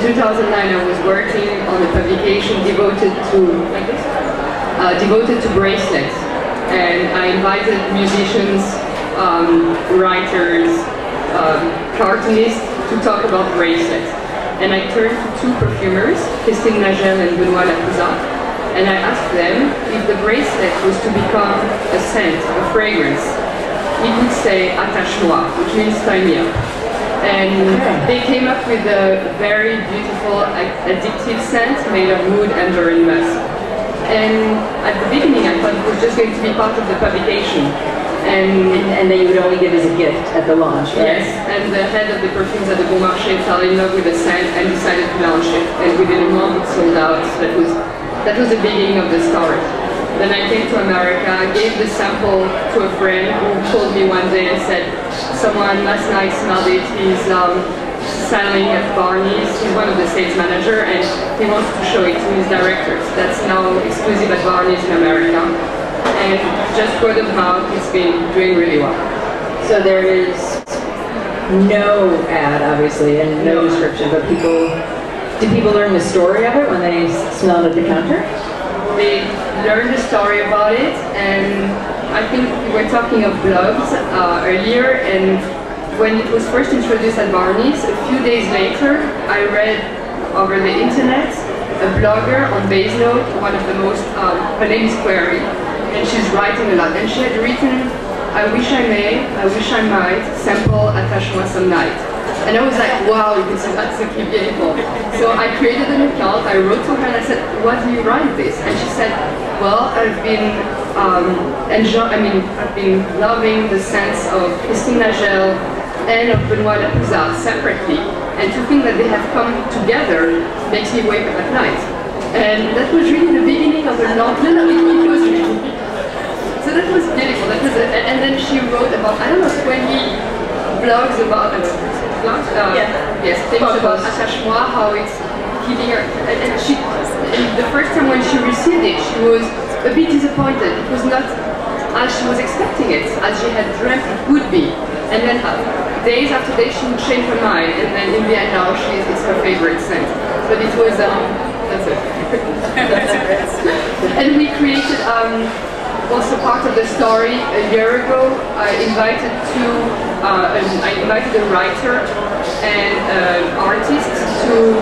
2009, I was working on a publication devoted to bracelets, and I invited musicians, writers, cartoonists to talk about bracelets. And I turned to two perfumers, Christine Nagel and Benoît Lapouza, and I asked them if the bracelet was to become a scent, a fragrance. It would say Attache-Moi, which means tie me up. And they came up with a very beautiful, addictive scent made of wood, amber, and musk. And at the beginning, I thought it was just going to be part of the publication. And then you would only give as a gift at the launch, right? Yes, and the head of the perfumes at the Bon Marché fell in love with the scent and decided to launch it. And within a month, it sold out. That was the beginning of the story. Then I came to America, gave the sample to a friend who called me one day and said, someone last night smelled it, he's selling at Barney's, he's one of the sales manager, and he wants to show it to his directors. That's now exclusive at Barney's in America. And just word of mouth, it's been doing really well. So there is no ad, obviously, and no description, but do people learn the story of it when they smell it at the counter? They learn the story about it, and I think we were talking of blogs earlier, and when it was first introduced at Barney's, a few days later, I read over the internet a blogger on Baysnote, one of the most, her name is Query, and she's writing a lot, and she had written, I wish I may, I wish I might, sample Attache-Moi some night. And I was like, wow, this is absolutely beautiful. So I created an account, I wrote to her and I said, why do you write this? And she said, well, I've been loving the sense of Christine Nagel and of Benoît Lapouza separately. And to think that they have come together makes me wake up at night. And that was really the beginning of a long, it was really, so that was beautiful. That was and then she wrote about, I don't know, 20 blogs about, yes, things about Attache-Moi, how it's keeping her, and the first time when she received it, she was a bit disappointed. It was not as she was expecting it, as she had dreamt it would be. And then days after days she would change her mind, and then in the end now it's her favorite scent. But it was, that's it. And we created, also part of the story, a year ago, I invited a writer and an artist to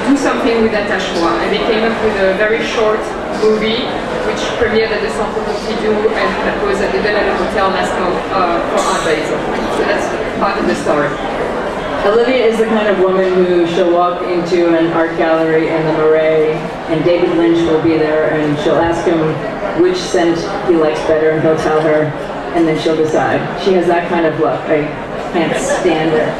do something with Attache-Moi, and they came up with a very short movie which premiered at the Centre Pompidou and that was at the Delano Hotel last month for Art Basel. So that's part of the story. Olivia is the kind of woman who she'll walk into an art gallery in the Marais and David Lynch will be there and she'll ask him which scent he likes better and he'll tell her and then she'll decide. She has that kind of look. I can't stand her.